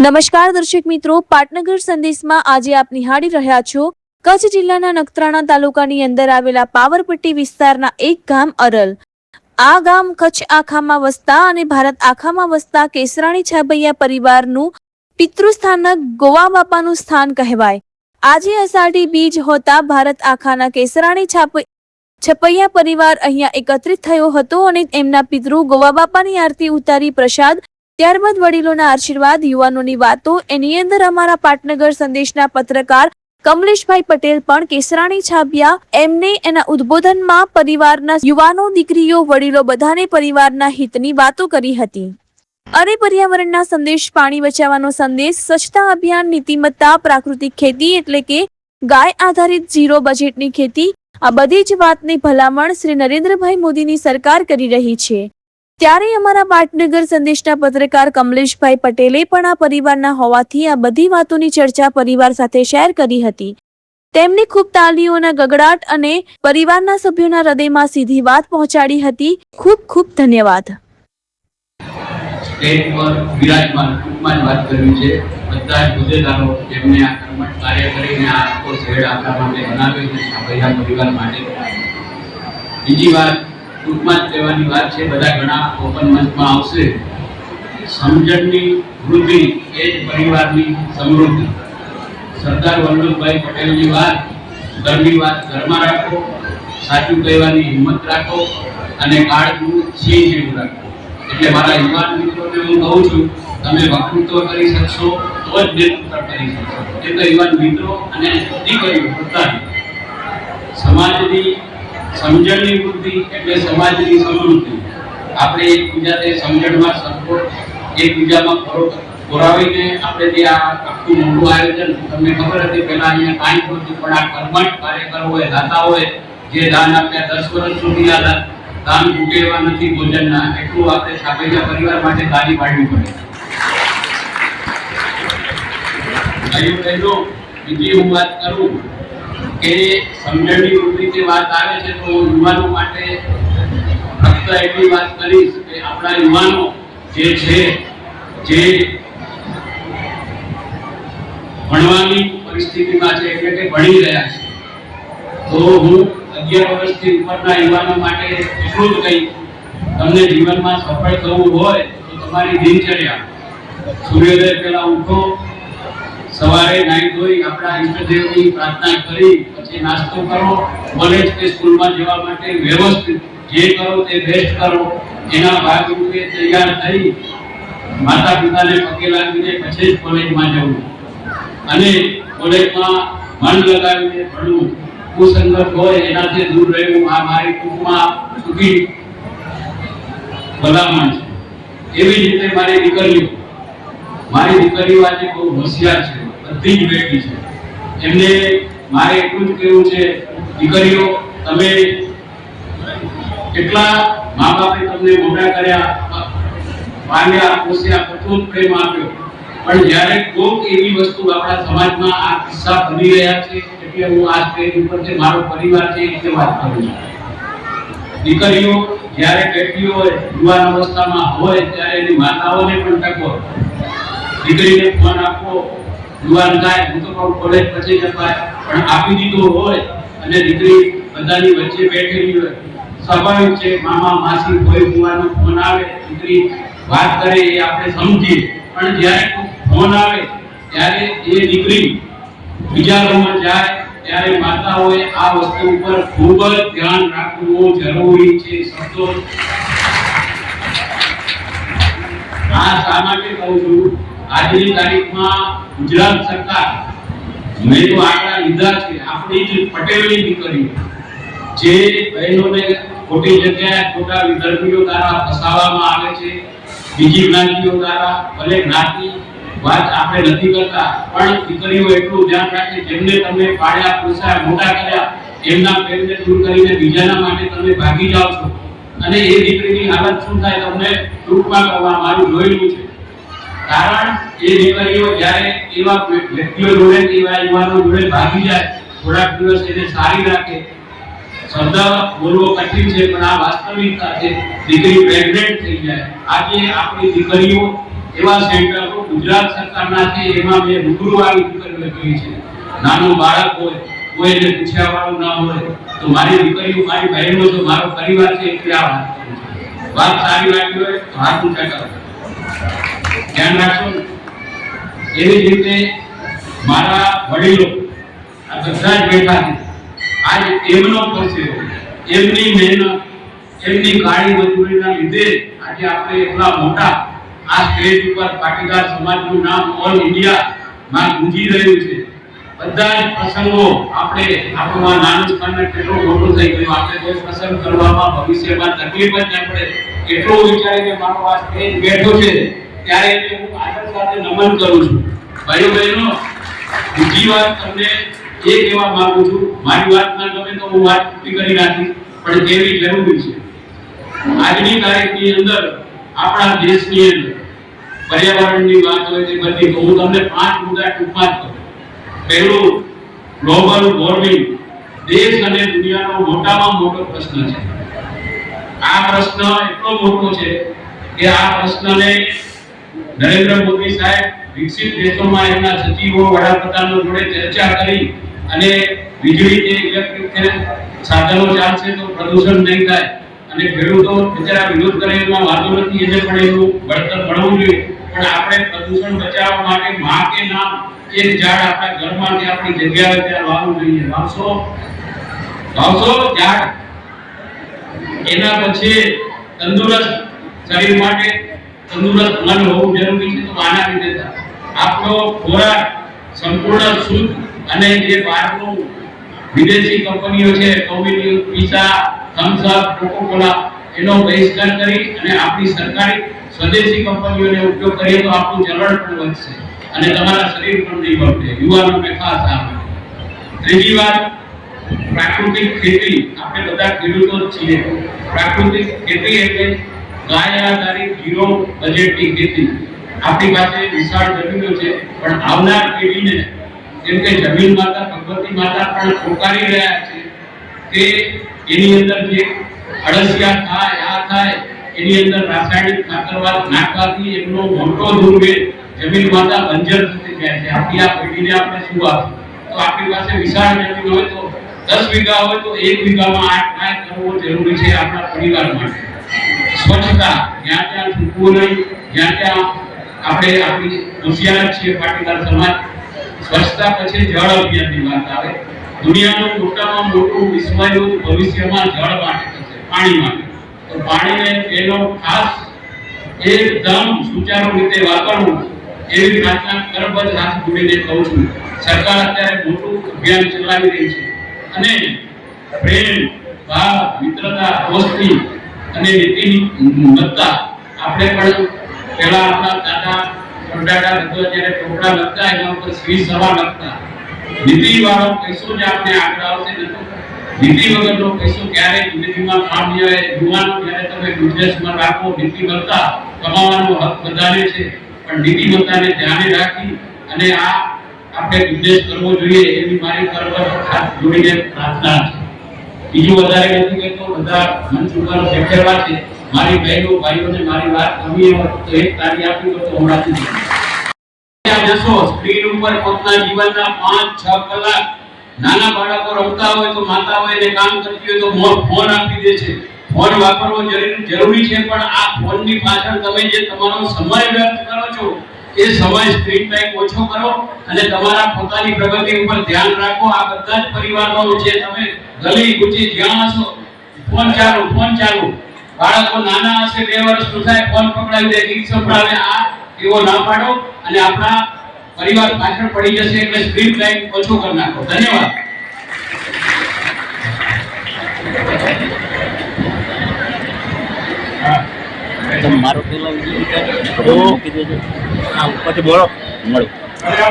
નમસ્કાર દર્શક મિત્રો, પાટનગર સંદેશમાં આજે આપ નિહાળી રહ્યા છો કચ્છ જિલ્લાના નખત્રાણા તાલુકાની અંદર આવેલા પાવરપટ્ટી વિસ્તારના એક ગામ અરલ. આ ગામ કચ્છ આખામાં વસતા અને ભારત આખામાં વસતા કેસરાણી છાબૈયા પરિવારનું પિતૃસ્થાનક ગોવા બાપાનું સ્થાન કહેવાય. આજે અષાઢી બીજ હોતા ભારત આખાના કેસરાણી છપૈયા પરિવાર અહીંયા એકત્રિત થયો હતો અને એમના પિતૃ ગોવા બાપાની આરતી ઉતારી પ્રસાદ, ત્યારબાદ વડીલોના આશીર્વાદ, યુવાનોની વાતો. એની અંદર અમારા પાટનગર સંદેશના પત્રકાર કમલેશભાઈ પટેલ પણ કેસરાણી છાબિયા એમને એના ઉદ્બોધનમાં પરિવારના યુવાનો, દીકરીઓ, વડીલો બધાને પરિવારના હિતની વાતો કરી હતી. અને પર્યાવરણના સંદેશ, પાણી બચાવવાનો સંદેશ, સ્વચ્છતા અભિયાન, નીતિમત્તા, પ્રાકૃતિક ખેતી એટલે કે ગાય આધારિત ઝીરો બજેટની ખેતી, આ બધી જ વાતની ભલામણ શ્રી નરેન્દ્રભાઈ મોદીની સરકાર કરી રહી છે. ત્યારે અમારા પાટનગર સંદેશના પત્રકાર કમલેશભાઈ પટેલે પણ આ પરિવારના હોવાથી આ બધી વાતોની ચર્ચા પરિવાર સાથે શેર કરી હતી. તેમની ખૂબ તાલીઓના ગગડાટ અને પરિવારના સભ્યોના હૃદયમાં સીધી વાત પહોંચાડી હતી. ખૂબ ખૂબ ધન્યવાદ. સ્ટેજ પર વિરાજમાન ટૂંકમાં જ વાત કરવી છે બધા જ હોદ્દેદારો જેમને આ કર્મઠ કાર્ય કરીને આ આખો શહેર આપણા માટે બનાવ્યો છે, છાબૈયા પરિવાર માટે. બીજી વાત ટૂંકમાં જ કહેવાની વાત છે, બધા ઘણા ઓપન મંચમાં આવશે. સમજણની વૃદ્ધિ એ જ પરિવારની સમૃદ્ધિ. સરદાર વલ્લભભાઈ પટેલની વાત, ઘરની વાત ઘરમાં રાખો, સાચું કહેવાની હિંમત રાખો અને કાળનું સિંહ જેવું રાખો. એટલે મારા યુવાન મિત્રોને હું કહું છું, તમે વક્તૃત્વ કરી શકશો તો જ નેતૃત્વ કરી શકશો. એ તો યુવાન મિત્રો અને દીકરીઓ પોતાની સમાજની સમજણની વૃદ્ધિ એટલે સમાજની સમૃદ્ધિ. આપણે એકબીજાને સમજણમાં સપોર્ટ, એકબીજામાં પુરાવીને આપણે જે આ આખું મોટું આયોજન, તમને ખબર હતી પહેલા અહીંયા કાંઈ નહોતું, પણ આ કર્મઠ કાર્યકરોએ, દાતાઓએ જે દાન આપ્યા, 10 વર્ષ સુધી આ દાન ચૂકેવા નથી ભોજનના, એટલું આપણે છાબૈયા પરિવાર માટે તાળી પાડવી પડે. બીજી હું વાત કરું કે સમજણની વૃદ્ધિની વાત આવે છે તો યુવાનો માટે ફક્ત એટલી વાત કરીશ કે આપણા યુવાનો જે છે, જે ભણવાની પરિસ્થિતિમાં છે એટલે કે ભણી રહ્યા છે, તો હું 11 વર્ષથી ઉપરના યુવાનો માટે એટલું જ કહીશ, તમને જીવનમાં સફળ થવું હોય તો તમારી દિનચર્યા, સૂર્યોદય પહેલા ઉઠો, સવારે નાહી ધોઈ આપણા ઈષ્ટદેવની પ્રાર્થના કરી પછી નાસ્તો કરો, કોલેજ કે સ્કૂલમાં જવા માટે વ્યવસ્થિત જે કરો તે બેસ્ટ કરો. એના ભાગરૂપે તૈયાર થઈ માતા પિતાને પગે લાગીને પછી જ કોલેજમાં જવું અને કોલેજમાં મન લગાવીને ભણવું. કુસંગત હોય એનાથી દૂર રહેવું. આ મારી ટૂંકમાં સુખી ભલામણ છે. એવી જ રીતે મારી દીકરીઓ આજે બહુ હોશિયાર છે, બધી જ બેઠી છે. એમને મારે એટલું જ કહેવું છે, દીકરીઓ તમે કેટલા મા બાપે તમને મોટા કર્યા, પાલ્યા, પોસ્યા, બધું જ પ્રેમ આપ્યો, પણ જ્યારે કોઈક એવી વસ્તુ આપણા સમાજમાં આ કિસ્સા બની રહ્યા છે એટલે હું આ સ્ટેજ ઉપર છે મારો પરિવાર છે એટલે વાત કરું છું. દીકરીઓ જ્યારે બેઠી હોય, યુવાન અવસ્થામાં હોય, ત્યારે એની માતાઓને પણ ટકો. દીકરીને ફોન આપો, યુવાન થાય, હું તો કહું કોલેજ પછી જપાય, પણ આપી દીધો હોય અને દીકરી બધાની વચ્ચે બેઠેલી હોય, સ્વાભાવિક છે મામા, માસી, કોઈ યુવાનો ફોન આવે, દીકરી વાત કરે એ આપણે સમજીએ, પણ જ્યારે ફોન આવે ત્યારે એ દીકરી બીજા રૂમમાં જાય ત્યારે માતાઓએ આ વસ્તુ ઉપર ખૂબ જ ધ્યાન રાખવું જરૂરી છે. શબ્દો આ શા માટે કહું છું, આજની તારીખમાં ગુજરાત સરકાર, મેં તો આંકડા લીધા છે, આપણી જ પટેલની દીકરીઓ જે બહેનોને ખોટી જગ્યાએ ખોટા વિધર્મીઓ દ્વારા ફસાવવામાં આવે છે, બીજી જ્ઞાતિઓ દ્વારા, ભલે જ્ઞાતિ વાત આપણે નથી કરતા, પણ દીકરીઓ એટલું ધ્યાન રાખે, જેમને તમે પાળ્યા, પોસ્યા, મોટા કર્યા, એમના પ્રેમને દૂર કરીને બીજાના માટે તમે ભાગી જાઓ છો. અને એ દીકરીની હાલત શું થાય તમને ટૂંકમાં કહેવા મારું જોયેલું છે. કારણ એ દીકરીઓ જ્યારે એવા વ્યક્તિઓ જોડે, એવા યુવાનો જોડે ભાગી જાય, થોડાક દિવસ એને સારી રાખે. શબ્દ બોલવો કઠિન છે પણ આ વાસ્તવિકતા છે. દીકરી પ્રેગ્નેન્ટ થઈ જાય. આજે આપણી દીકરીઓ એવા સેન્ટરો ગુજરાત સરકારના છે એમાં મેં રૂબરૂ આવી દીકરીઓ જોઈ છે. નાનું બાળક હોય, કોઈને પૂછ્યા વાળું ના હોય, તો મારી દીકરીઓ, મારી બહેનો, જો મારો પરિવાર છે એટલે આ વાત કરું છું. વાત સારી લાગી હોય તો હાથ ઊંચા કરો, ધ્યાન રાખજો. એવી જ રીતે મારા વડીલો આ બધા જ બેઠા છે. આજ એમનો પરસેવો, એમની મહેનત, એમની કાળી મજૂરીના લીધે આજે આપણે એટલા મોટા આ સ્ટેજ ઉપર પાટીદાર સમાજનું નામ ઓલ ઇન્ડિયામાં ગુંજી રહ્યું છે. બધા જ પ્રસંગો આપણે આપણું આ નાનું સ્થાન કેટલું મોટું થઈ ગયું. આપણે કોઈ પ્રસંગ કરવામાં ભવિષ્યમાં તકલીફ જ ના પડે એટલું વિચારીને મારો આ સ્ટેજ બેઠો છે. ત્યારે એને હું આદર સાથે નમન કરું છું. ભાઈઓ બહેનો, બીજી વાત તમને એ કહેવા માંગુ છું, મારી વાત ના ગમે તો હું વાત પૂરી કરી નાખીશ, પણ કેવી જરૂરી છે. આજની તારીખની અંદર આપણા દેશની અંદર પર્યાવરણની વાત હોય તે બધી, તો હું તમને 5 મુદ્દા ટૂંકમાં જ કહું. પહેલું, ગ્લોબલ વોર્મિંગ દેશ અને દુનિયાનો મોટામાં મોટો પ્રશ્ન છે. આ પ્રશ્ન એટલો મોટો છે કે આ પ્રશ્નને નરેન્દ્ર મોદી સાહેબ વિકસિત દેશોમાં એમના સચિવો, વડાપ્રધાનો જોડે ચર્ચા કરી અને વીજળી કે ઇલેક્ટ્રિક સાધનો ચાલશે તો પ્રદૂષણ નહીં થાય, અને ખેડૂતો બિચારા વિરોધ કરે એમાં વાંધો નથી, એને પણ એનું વળતર મળવું જોઈએ. પણ આપણે પ્રદૂષણ બચાવવા માટે માં કે નામ એક ઝાડ આપણા ઘરમાં કે આપણી જગ્યાએ ત્યાં વાવવું જોઈએ. વાવશો ઝાડ. એના પછી તંદુરસ્ત શરીર માટે તંદુરસ્ત મન હોવું જરૂરી છે. તો આના લીધે આપણો ખોરાક સંપૂર્ણ શુદ્ધ, અને જે બહારનું વિદેશી કંપનીઓ છે, ટોમિનો, પીઝા, થમ્સ અપ, કોકો-કોલા, એનો બહિષ્કાર કરી અને આપણી સરકારી સ્વદેશી કંપનીઓનો ઉપયોગ કરીએ તો આપણું ચલણ પણ વધશે અને તમારા શરીર પણ નહીં બગડે. યુવાનોને ખાસ આ. ત્રીજી વાત, પ્રાકૃતિક ખેતી. આપણે બધા ખેડૂતો જ છીએ. પ્રાકૃતિક ખેતી એટલે ગાય આધારિત ઝીરો બજેટની ખેતી. આપણી પાસે વિશાળ જમીનો છે, પણ આવનાર પેઢીને, જેમ કે જમીન માતા ભગવતી માતા પણ પોકારી રહ્યા છે કે એની અંદર જે અળસિયા થાય, આ થાય, એની અંદર રાસાયણિક ખાતર નાખવાથી એમનો મોટો દુર્ભેદ જમીન માતા બંજર થતી જાય છે. આપણી આ પેઢીને આપણે શું આપીશું? તો આપણી પાસે વિશાળ જમીન હોય તો 10 વીઘા હોય તો 1 વીઘામાં 8 કરવો જરૂરી છે આપણા પરિવાર માટે. સ્વચ્છતા, જ્યાં ત્યાં થૂકવું નહીં, જ્યાં ત્યાં આપણે આપણી હોશિયાર છીએ પાટીદાર સમાજ. સ્વચ્છતા પછી જળ અભિયાનની વાત આવે. દુનિયાનું મોટામાં મોટું વિશ્વયુદ્ધ ભવિષ્યમાં જળ માટે થશે, પાણી માટે. તો પાણીને એનો ખાસ એકદમ સુચારુ રીતે વાપરવું, એવી પ્રાર્થના કરબદ્ધ હાથ જોડીને કહું છું. સરકાર અત્યારે મોટું અભિયાન ચલાવી રહી છે અને પ્રેમ, ભાવ, મિત્રતા, દોસ્તી અને નીતિની મત્તા. આપણે પણ પહેલા આપણા દાદા પરદાદા બધા જ્યારે ટોપડા લખતા એના ઉપર શ્રી સભા લખતા. નીતિ વાળો પૈસો જ આપણે આગળ આવશે, નતો નીતિ વગરનો પૈસો ક્યારેય જિંદગીમાં કામ નહીં આવે. યુવાનો, જ્યારે તમે બિઝનેસમાં રાખો, નીતિમત્તા કમાવાનો હક બધાને છે, પણ નીતિમત્તાને ધ્યાને રાખી અને આ આપણે બિઝનેસ કરવો જોઈએ એવી મારી કરબદ્ધ હાથ જોડીને પ્રાર્થના છે. બીજું વધારે નથી કહેતો, બધા મંચ ઉપર બેઠેલા છે. મારી બહેનો ભાઈઓને મારી વાત ગમી હોય તો એક તાળી આપી દો તો હમણાંથી જશો. સ્ક્રીન ઉપર પોતાના જીવનના 5-6 કલાક નાના બાળકો રમતા હોય તો માતાઓ એને કામ કરતી હોય તો ફોન આપી દે છે. ફોન વાપરવો જરૂરી છે, પણ આ ફોનની પાછળ તમે જે તમારો સમય વ્યર્થ કરો છો એ સમય સ્ક્રીન ટાઈમ ઓછો કરો અને તમારા પોતાની પ્રગતિ ઉપર ધ્યાન રાખો. આ બધા જ પરિવારનો છે. તમે ગલી કુચી જ્યાં હશો ફોન ચાલુ. બાળકો નાના હશે, 2 વર્ષનું થાય, ફોન પકડાવી દે, ગીત સંભળાવે. આ એવો ના પાડો અને આપણા પરિવાર પાછળ પડી જશે. એટલે સ્ક્રીન ટાઈમ ઓછો કરી નાખો. ધન્યવાદ. મારો પેલા વિડીયો મૂકી દેજો. પછી બોલો મળો.